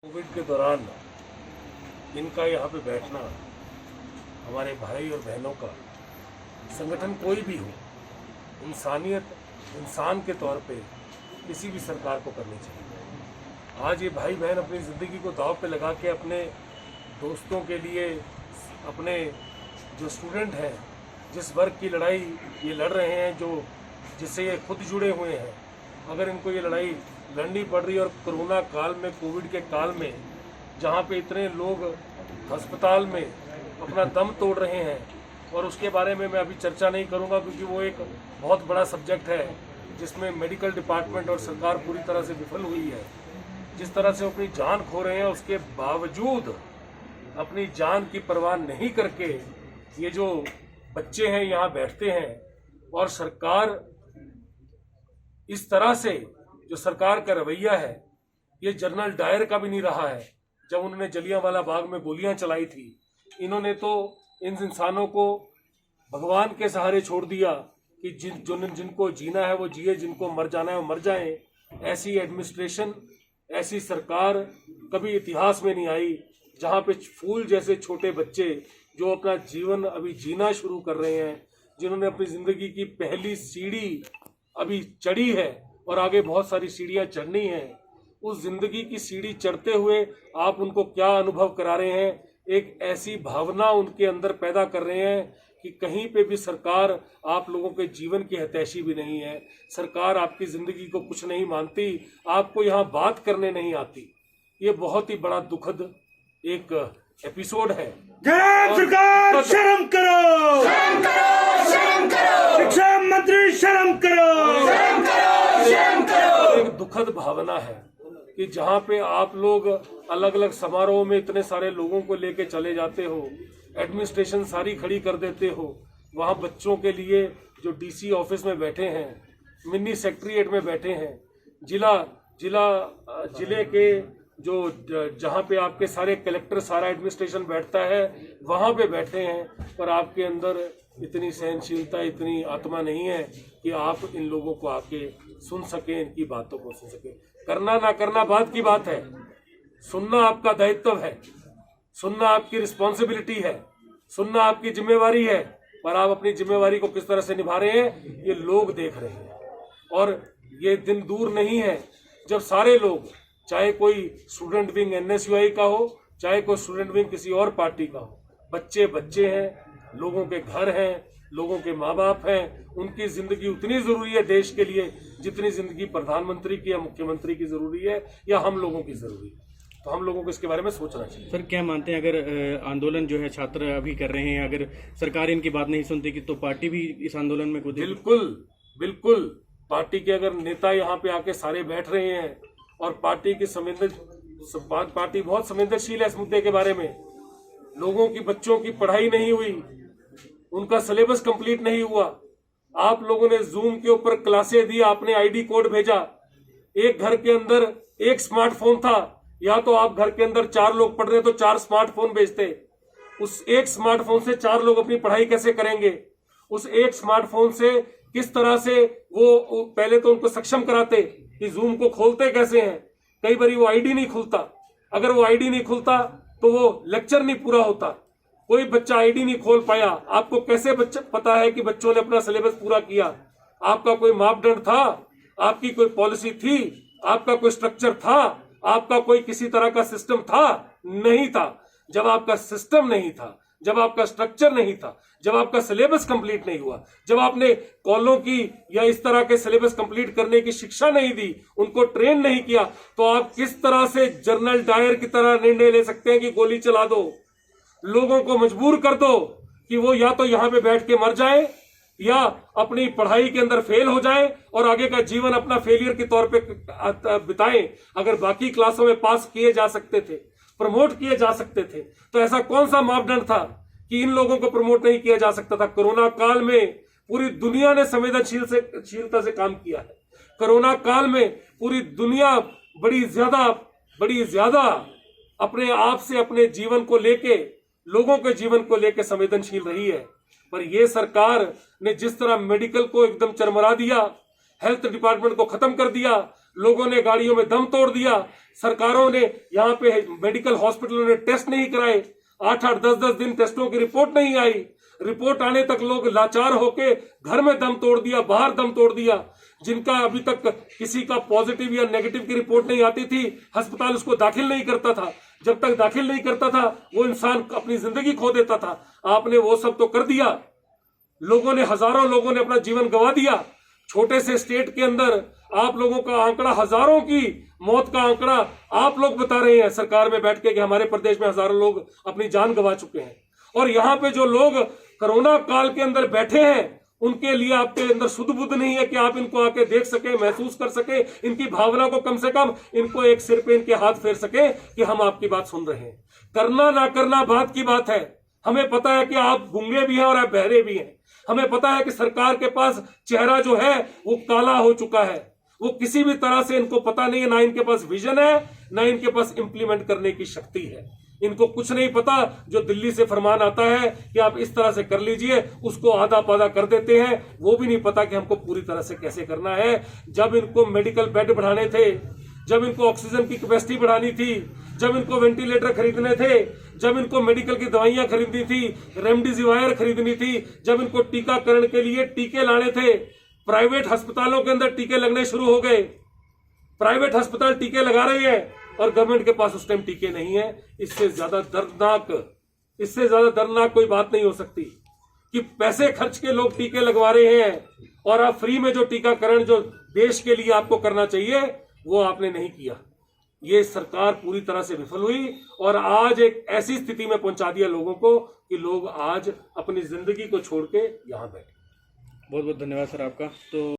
Covid के दौरान इनका यहाँ पे बैठना, हमारे भाई और बहनों का, संगठन कोई भी हो, इंसान के तौर पे किसी भी सरकार को करनी चाहिए। आज ये भाई बहन अपनी ज़िंदगी को दांव पे लगा के अपने दोस्तों के लिए, अपने जो स्टूडेंट हैं, जिस वर्ग की लड़ाई ये लड़ रहे हैं, जिससे ये खुद जुड़े हुए हैं, अगर इनको ये लड़ाई लड़नी पड़ रही है और कोरोना काल में, कोविड के काल में, जहाँ पे इतने लोग अस्पताल में अपना दम तोड़ रहे हैं, और उसके बारे में मैं अभी चर्चा नहीं करूँगा क्योंकि वो एक बहुत बड़ा सब्जेक्ट है जिसमें मेडिकल डिपार्टमेंट और सरकार पूरी तरह से विफल हुई है। जिस तरह से अपनी जान खो रहे हैं, उसके बावजूद अपनी जान की परवाह नहीं करके ये जो बच्चे हैं यहाँ बैठते हैं, और सरकार इस तरह से, जो सरकार का रवैया है, ये जनरल डायर का भी नहीं रहा है। जब उन्होंने जलियांवाला बाग में गोलियां चलाई थी, इन्होंने तो इन इंसानों को भगवान के सहारे छोड़ दिया कि जिनको जीना है वो जिए, जिनको मर जाना है वो मर जाएं। ऐसी एडमिनिस्ट्रेशन, ऐसी सरकार कभी इतिहास में नहीं आई, जहां पे फूल जैसे छोटे बच्चे जो अपना जीवन अभी जीना शुरू कर रहे हैं, जिन्होंने अपनी जिंदगी की पहली सीढ़ी अभी चढ़ी है और आगे बहुत सारी सीढ़ियां चढ़नी हैं, उस जिंदगी की सीढ़ी चढ़ते हुए आप उनको क्या अनुभव करा रहे हैं? एक ऐसी भावना उनके अंदर पैदा कर रहे हैं कि कहीं पे भी सरकार आप लोगों के जीवन की हितैषी भी नहीं है, सरकार आपकी जिंदगी को कुछ नहीं मानती, आपको यहाँ बात करने नहीं आती। ये बहुत ही बड़ा दुखद एक एपिसोड है। सरकार शर्म करो, शर्म करो, शर्म करो, शिक्षा मंत्री शर्म करो, शर्म करो, शर्म करो। एक दुखद भावना है कि जहाँ पे आप लोग अलग अलग समारोह में इतने सारे लोगों को लेके चले जाते हो, एडमिनिस्ट्रेशन सारी खड़ी कर देते हो, वहाँ बच्चों के लिए जो डीसी ऑफिस में बैठे हैं, मिनी सेक्रेटेरिएट में बैठे हैं, जिले के जो जहाँ पे आपके सारे कलेक्टर, सारा एडमिनिस्ट्रेशन बैठता है, वहाँ पे बैठे हैं, पर आपके अंदर इतनी सहनशीलता, इतनी आत्मा नहीं है कि आप इन लोगों को आके सुन सकें, इनकी बातों को सुन सकें। करना ना करना बात की बात है, सुनना आपका दायित्व है, सुनना आपकी रिस्पॉन्सिबिलिटी है, सुनना आपकी जिम्मेवारी है, पर आप अपनी जिम्मेवारी को किस तरह से निभा रहे हैं ये लोग देख रहे हैं। और ये दिन दूर नहीं है जब सारे लोग, चाहे कोई स्टूडेंट विंग NSUI का हो, चाहे कोई स्टूडेंट विंग किसी और पार्टी का हो, बच्चे बच्चे हैं, लोगों के घर हैं, लोगों के माँ बाप हैं, उनकी जिंदगी उतनी जरूरी है देश के लिए जितनी जिंदगी प्रधानमंत्री की या मुख्यमंत्री की जरूरी है या हम लोगों की जरूरी है। तो हम लोगों को इसके बारे में सोचना चाहिए। सर, क्या मानते हैं, अगर आंदोलन जो है छात्र अभी कर रहे हैं, अगर सरकार इनकी बात नहीं सुनती कि तो पार्टी भी इस आंदोलन में कूदेगी? बिल्कुल पार्टी के अगर नेता यहाँ पे आके सारे बैठ रहे हैं, और पार्टी बहुत संवेदनशील है इस मुद्दे के बारे में। लोगों की, बच्चों की पढ़ाई नहीं हुई, उनका सिलेबस कंप्लीट नहीं हुआ, आप लोगों ने जूम के ऊपर क्लासें दी, आपने ID कोड भेजा, एक घर के अंदर एक स्मार्टफोन था, या तो आप घर के अंदर 4 लोग पढ़ रहे तो 4 स्मार्टफोन भेजते। उस एक स्मार्टफोन से 4 लोग अपनी पढ़ाई कैसे करेंगे? उस एक स्मार्टफोन से किस तरह से वो पहले तो उनको सक्षम कराते कि जूम को खोलते कैसे हैं। कई बार वो ID नहीं खुलता, अगर वो ID नहीं खुलता तो वो लेक्चर नहीं पूरा होता। कोई बच्चा ID नहीं खोल पाया, आपको कैसे पता है कि बच्चों ने अपना सिलेबस पूरा किया? आपका कोई मापदंड था? आपकी कोई पॉलिसी थी? आपका कोई स्ट्रक्चर था? आपका कोई किसी तरह का सिस्टम था? नहीं था। जब आपका सिस्टम नहीं था, जब आपका स्ट्रक्चर नहीं था, जब आपका सिलेबस कंप्लीट नहीं हुआ, जब आपने कॉलों की या इस तरह के सिलेबस कंप्लीट करने की शिक्षा नहीं दी, उनको ट्रेन नहीं किया, तो आप किस तरह से जनरल डायर की तरह निर्णय ले सकते हैं कि गोली चला दो, लोगों को मजबूर कर दो कि वो या तो यहाँ पे बैठ के मर जाए या अपनी पढ़ाई के अंदर फेल हो जाए और आगे का जीवन अपना फेलियर के तौर पे बिताएं। अगर बाकी क्लासों में पास किए जा सकते थे, प्रमोट किए जा सकते थे, तो ऐसा कौन सा मापदंड था कि इन लोगों को प्रमोट नहीं किया जा सकता था? कोरोना काल में पूरी दुनिया ने संवेदनशीलता से काम किया है। कोरोना काल में पूरी दुनिया बड़ी ज्यादा अपने आप से, अपने जीवन को लेके, लोगों के जीवन को लेके संवेदनशील रही है। पर यह सरकार ने जिस तरह मेडिकल को एकदम चरमरा दिया, हेल्थ डिपार्टमेंट को खत्म कर दिया, लोगों ने गाड़ियों में दम तोड़ दिया। सरकारों ने यहाँ पे मेडिकल हॉस्पिटलों ने टेस्ट नहीं कराए, 8-8 10-10 दिन टेस्टों की रिपोर्ट नहीं आई। रिपोर्ट आने तक लोग लाचार होके घर में दम तोड़ दिया, बाहर दम तोड़ दिया। जिनका अभी तक किसी का पॉजिटिव या नेगेटिव की रिपोर्ट नहीं आती थी, अस्पताल उसको दाखिल नहीं करता था। जब तक दाखिल नहीं करता था वो इंसान अपनी जिंदगी खो देता था। आपने वो सब तो कर दिया। लोगों ने, हजारों लोगों ने अपना जीवन गंवा दिया। छोटे से स्टेट के अंदर आप लोगों का आंकड़ा, हजारों की मौत का आंकड़ा आप लोग बता रहे हैं सरकार में बैठ के कि हमारे प्रदेश में हजारों लोग अपनी जान गंवा चुके हैं। और यहाँ पे जो लोग कोरोना काल के अंदर बैठे हैं, उनके लिए आपके अंदर सुध बुद्ध नहीं है कि आप इनको आके देख सके, महसूस कर सके, इनकी भावना को कम से कम इनको एक सिर पे इनके हाथ फेर सके कि हम आपकी बात सुन रहे हैं। करना ना करना बात की बात है। हमें पता है कि आप गूंगे भी हैं और आप बहरे भी हैं। हमें पता है कि सरकार के पास चेहरा जो है वो काला हो चुका है। वो किसी भी तरह से, इनको पता नहीं है, ना इनके पास विजन है, ना इनके पास इंप्लीमेंट करने की शक्ति है। इनको कुछ नहीं पता। जो दिल्ली से फरमान आता है कि आप इस तरह से कर लीजिए, उसको आधा पाधा कर देते हैं। वो भी नहीं पता कि हमको पूरी तरह से कैसे करना है। जब इनको मेडिकल बेड बढ़ाने थे, जब इनको ऑक्सीजन की कैपेसिटी बढ़ानी थी, जब इनको वेंटिलेटर खरीदने थे, जब इनको मेडिकल की दवाइयां खरीदनी थी, रेमडेसिविर खरीदनी थी, जब इनको टीकाकरण के लिए टीके लाने थे, प्राइवेट अस्पतालों के अंदर टीके लगने शुरू हो गए। प्राइवेट अस्पताल टीके लगा रहे हैं और गवर्नमेंट के पास उस टाइम टीके नहीं है। इससे ज्यादा दर्दनाक कोई बात नहीं हो सकती कि पैसे खर्च के लोग टीके लगवा रहे हैं और आप फ्री में जो टीकाकरण जो देश के लिए आपको करना चाहिए वो आपने नहीं किया। ये सरकार पूरी तरह से विफल हुई और आज एक ऐसी स्थिति में पहुंचा दिया लोगों को कि लोग आज अपनी जिंदगी को छोड़ के यहां बैठे। बहुत बहुत धन्यवाद सर आपका। तो